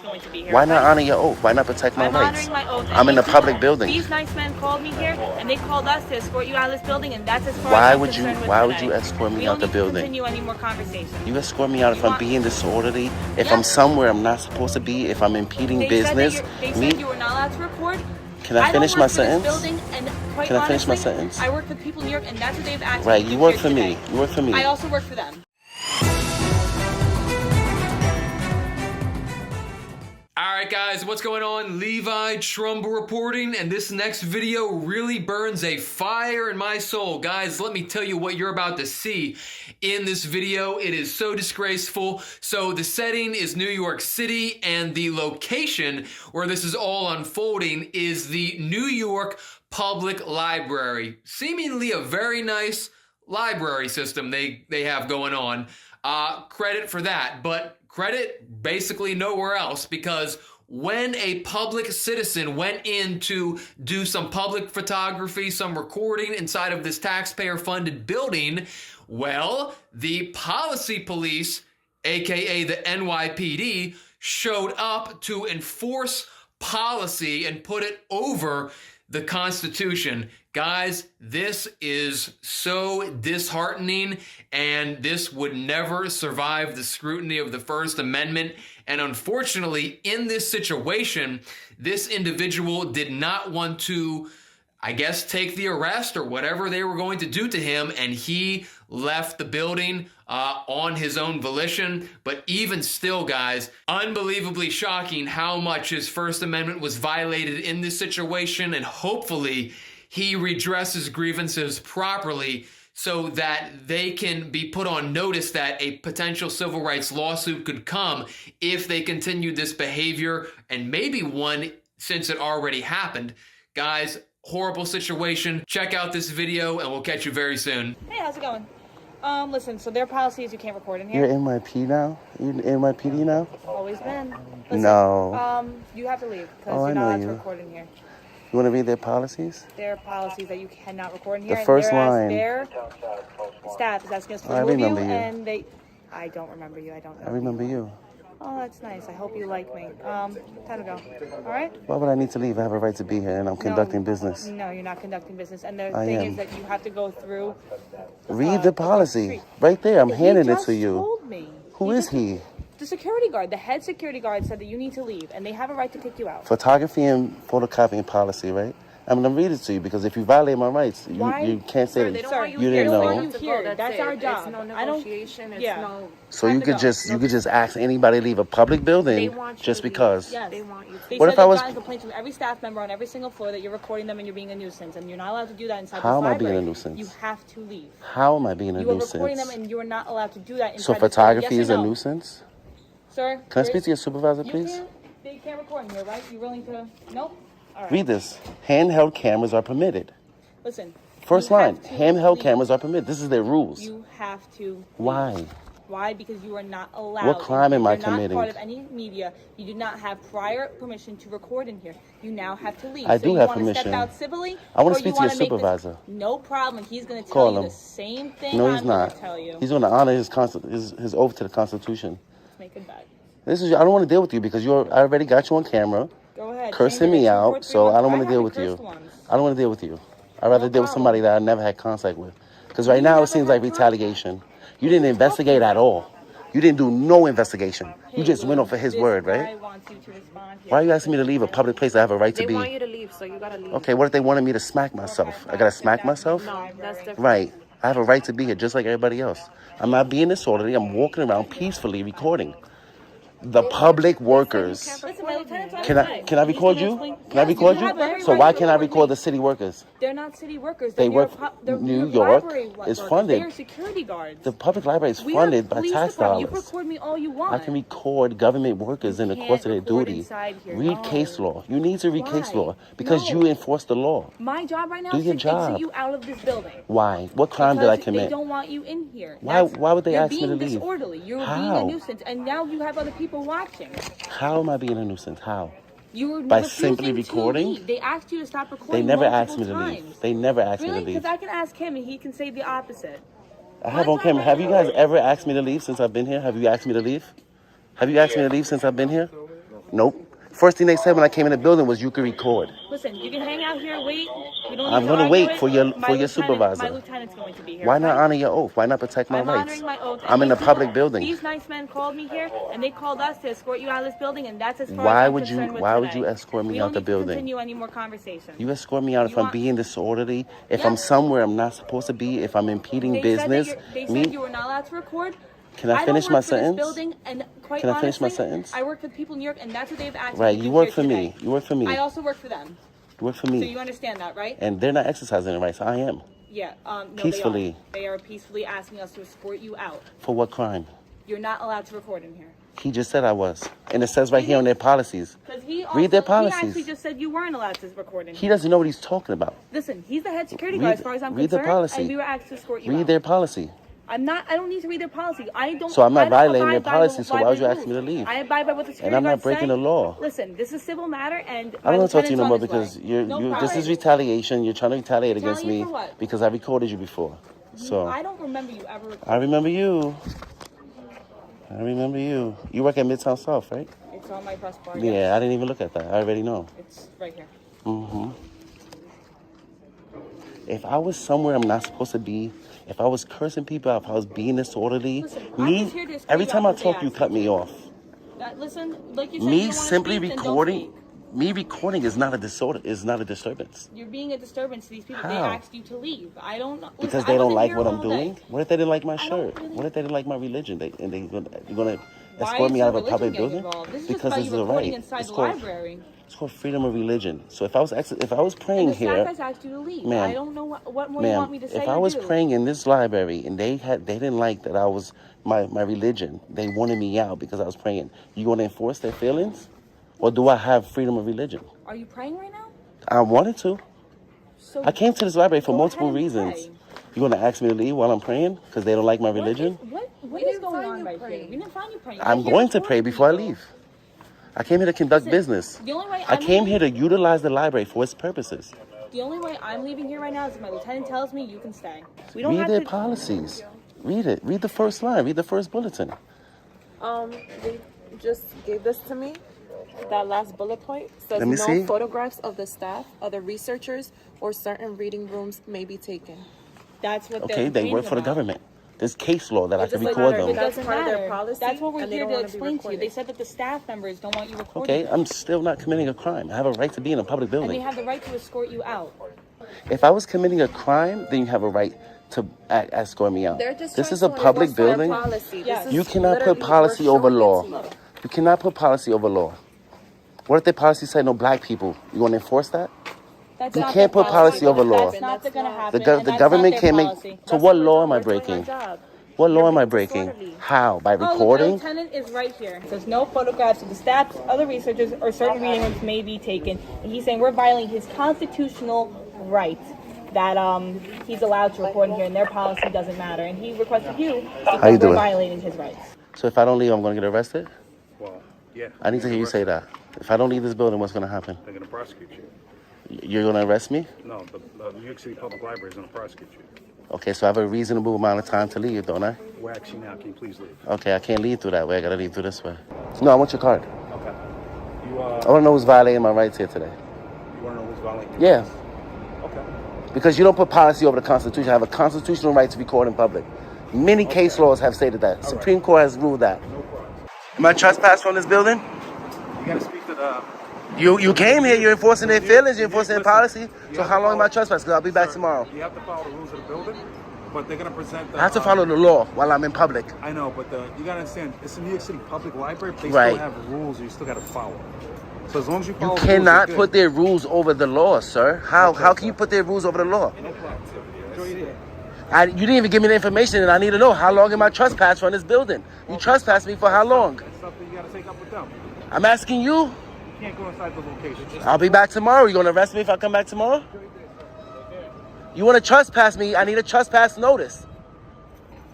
Going to be here. Why not honor your oath? Why not protect my rights? I'm honoring my oath. I'm in a public building. These nice men called me here, and they called us to escort you out of this building, and that's as far Why as I'm would you? concerned with Why would today. you escort me We out the don't need to building? continue any more conversation. You escort me out if I'm being disorderly, if Yes. I'm somewhere I'm not supposed to be, if I'm impeding They business. said you were not allowed to record. Can I finish my sentence? Building, and quite Can I finish my honestly, sentence? I work for people in New York, and that's what they've asked Right, me to you do work here for today. me. You work for me. I also work for them. Alright guys, what's going on? Levi Trumbull reporting, and this next video really burns a fire in my soul. Guys, let me tell you what you're about to see in this video. It is so disgraceful. So the setting is New York City, and the location where this is all unfolding is the New York Public Library. Seemingly a very nice library system they have going on. Credit for that, but credit basically nowhere else, because when a public citizen went in to do some public photography, some recording inside of this taxpayer-funded building, well, the policy police, aka the NYPD, showed up to enforce policy and put it over the Constitution. Guys, this is so disheartening, and this would never survive the scrutiny of the First Amendment. And unfortunately, in this situation, this individual did not want to, I guess, take the arrest or whatever they were going to do to him, and he left the building on his own volition. But even still, guys, unbelievably shocking how much his First Amendment was violated in this situation, and hopefully he redresses grievances properly so that they can be put on notice that a potential civil rights lawsuit could come if they continue this behavior, and maybe one since it already happened. Guys, horrible situation. Check out this video, and we'll catch you very soon. Hey, how's it going? Listen, so their policy is you can't record in here. You're NYPD now? You're NYPD now? Always been. Listen, No. You have to leave because Oh, I you're know not allowed you. to record in here. You want to read their policies? Their policies that you cannot record in here. The first line. Their staff is asking us to I remove you, remember you. and I don't remember you. I don't know. I remember you. Oh, that's nice. I hope you like me. Time to go. All right? Why would I need to leave? I have a right to be here, and I'm conducting business. No, you're not conducting business. And the I thing am. is that you have to go through. Read the policy. Right there. I'm handing it to He you. just told me. Who is he? The security guard, the head security guard said that you need to leave, and they have a right to kick you out. Photography and photocopying policy, right? I'm going to read it to you, because if you violate my rights, you can't say that you didn't know. That's our job. It's no negotiation. It's no. So you could just ask anybody to leave a public building just because. Yes. They want you. They What said if I was- they've gotten complaints from every staff member on every single floor that you're recording them and you're being a nuisance, and you're not allowed to do that inside How the am I library. being a nuisance? You have to leave. How am I being a You are recording them, nuisance? and you are not allowed to do that inside So the building. photography Yes is or a no? nuisance? Sir, Can I speak to your supervisor, you please? They can't record in here, right? You willing to? Nope. All right. Read this. Handheld cameras are permitted. Listen. First you line. have to Handheld leave. cameras are permitted. This is their rules. You have to. leave. Why? Why? Because you are not allowed. What crime am I You're committing? not part of any media. You do not have prior permission to record in here. You now have to leave. I do have So you want to permission. step out civilly? I want or to speak you to your wanna make this- supervisor. No problem. He's going to Call tell you him. the same thing No, I'm he's going not. to tell you. He's going to honor his oath to the Constitution. Let's make it bad. I don't want to deal with you because I already got you on camera, Go ahead. cursing me out, so I don't want to deal with you. I don't want to deal with you. I'd rather deal with somebody that I never had contact with. Because right now it seems like retaliation. You didn't investigate at all. You didn't do no investigation. You just went off of his word, right? Why are you asking me to leave a public place I have a right to They want be? you to leave, so you gotta leave. Okay, what if they wanted me to smack myself? I gotta smack myself? No, that's different. Right. I have a right to be here just like everybody else. I'm not being disorderly. I'm walking around peacefully recording. The public workers. Can I record you? Can I record you? So why can't I record the city workers? They're not city workers. They work. They're New York library is workers. funded. They're security guards. The public library is We are funded by police tax department. You dollars. record me all you want. I can record government workers in the can't course of their record duty. inside here, Read no. case law. You need to read case Why? law because No. you enforce the law. My job right now Do is your to job. exit you out of this building. Why? What crime did I Because commit? They don't want you in here. Why would they you're ask me to being leave? disorderly. You're being How? a nuisance, and now you have other people watching. How am I being a nuisance? How? You were By refusing simply to recording? leave. They asked you to stop recording. They never asked multiple me to leave. times. They never asked me Really? to leave. Because I can ask him, and he can say the opposite. I have on camera. Have you guys ever asked me to leave since I've been here? Have you asked me to leave? Have you asked me to leave since I've been here? Nope. First thing they said when I came in the building was you can record. Listen, you can hang out here, wait. You don't I'm need gonna to wait argue for it. your My supervisor. My lieutenant's going to be here. Why not okay? honor your oath? Why not protect my I'm rights? honoring my oath. I'm in a these public people- building. These nice men called me here, and they called us to escort you out of this building, and that's as far Why as I'm would you? concerned with Why would today. you escort me We out don't the need to building? continue any more conversation. You escort me out if You I'm want- being disorderly, if Yeah. I'm somewhere I'm not supposed to be, if I'm impeding They business. said that they said you were not allowed to record. Can I don't finish work my for this sentence? building, and quite Can I finish my honestly, sentence? I work with people in New York, and that's what they've asked Right, me to you do work here for me. today. You work for me. I also work for them. You work for So me. you understand that, right? And they're not exercising their rights. I am. Yeah. No, Peacefully. They are peacefully asking us to escort you out. For what crime? You're not allowed to record in here. He just said I was. And it says right here on their policies. Because he Read their He policies. actually just said you weren't allowed to record in He here. doesn't know what he's talking about. Listen, he's the head security guard as far as I'm Read the concerned. policy. And we were asked to escort you Read out. their policy. I don't need to read their policy. So I'm not I don't violating their abide by policy, the so why would you library ask me to rules. leave? I abide by what the security And I'm not guards breaking say. the law. Listen, this is a civil matter, and I don't want to talk to you no more lieutenant's on because his way. this is retaliation. You're trying to retaliate against Retaliate me for what? because I recorded you before. So I don't remember you ever. I remember you. I remember you. You work at Midtown South, right? It's on my press bar. Yeah, I didn't even look at that. I already know. It's right here. Mm-hmm. If I was somewhere I'm not supposed to be, if I was cursing people out, if I was being disorderly, Listen, I'm just here to escort every you time out I because talk, they you asked cut me me to. off. Listen, like you said, you Me don't wanna simply speak, then don't recording, speak. me recording is not a disorder. Is not a disturbance. You're being a disturbance to these people. They How? asked you to leave. I don't know. Because Listen, they I don't wasn't like here what I'm all doing. day. What if they didn't like my I don't shirt? really- What if they didn't like my religion? You're gonna Why escort is me your out of a religion public getting building? involved? This is just Because about this you is a recording right. inside It's the called, library. it's called freedom of religion. So if I was praying And the here, staff has asked you to leave. Ma'am, I don't know what more you want ma'am, me to say if or I was do. praying in this library and they didn't like that I was my religion, they wanted me out because I was praying. You going to enforce their feelings, or do I have freedom of religion? Are you praying right now? I wanted to. So I came to this library for go multiple ahead and reasons. pray. You going to ask me to leave while I'm praying because they don't like my religion? What We is didn't going find on you right praying. here? We didn't find you praying. I'm You're here going to pray recording before I people. leave. I came here to conduct Listen, business. The only way I came here to utilize the library for its purposes. The only way I'm leaving here right now is if my lieutenant tells me you can stay. We don't Read have their to. policies. Read it. Read the first line. Read the first bulletin. They just gave this to me. That last bullet point says Let me no see. photographs of the staff, other researchers, or certain reading rooms may be taken. That's what Okay, they work for the government. There's case law that I can doesn't record matter. It them. That's doesn't part of their matter. policy, That's what we're and they here don't to wanna be explain to you. They recorded. said that the staff members don't want you recording. Okay, them. I'm still not committing a crime. I have a right to be in a public And they building. have the right to escort you out. If I was committing a crime, then you have a right to escort me out. They're just This trying is a to public enforce their building. policy. This Yes. is You cannot put literally policy we're over showing it law. to you. You cannot put policy over law. What if the policy said no black people? You want to enforce that? That's You not can't their put policy over law. That's not going to The happen. The, and the that's government not their can't make. policy. So what law am I We're doing our breaking? job. What law You're am I being breaking? disorderly. How? By Oh, look, the recording? lieutenant is right here. It says no photographs of the staff, other researchers, or certain reading rooms may be taken. And he's saying we're violating his constitutional right that he's allowed to record in here, and their policy doesn't matter. And he requested you because How you we're doing? violating his rights. So if I don't leave, I'm going to get arrested? Well, yeah. I need to hear you say that. If I don't leave this building, what's going to happen? They're going to prosecute you. You're going to arrest me? No, the New York City Public Library is going to prosecute you. Okay, so I have a reasonable amount of time to leave, don't I? We're actually now. Can you please leave? Okay, I can't leave through that way. I got to leave through this way. No, I want your card. Okay. You I want to know who's violating my rights here today. you want to know who's violating? Yeah, Okay. because you don't put policy over the Constitution. I have a constitutional right to record in public. Many case laws have stated that. Supreme Court has ruled that. No problem. Am I trespassed from this building? You got to speak to the. You came here, you're enforcing their feelings, you're enforcing their Listen, policy. you So have how to long am I follow- trespassed? Because I'll be back Sir, tomorrow. You have to follow the rules of the building, but they're going to present the. I have to follow the law while I'm in public. I know, but you got to understand, it's a New York City Public Library. They Right. still have rules you still got to follow. So as long as you You follow the rules, cannot you're put good. their rules over the law, sir. How Okay, can sir. you put their rules over the law? No problem. Enjoy your day. You didn't even give me the information and I need to know how long am I trespassed from this building? You trespassed me for how long? That's something you got to take up with them. I'm asking you. You can't go inside the location. I'll be back tomorrow. You gonna arrest me if I come back tomorrow? You wanna trespass me? I need a trespass notice.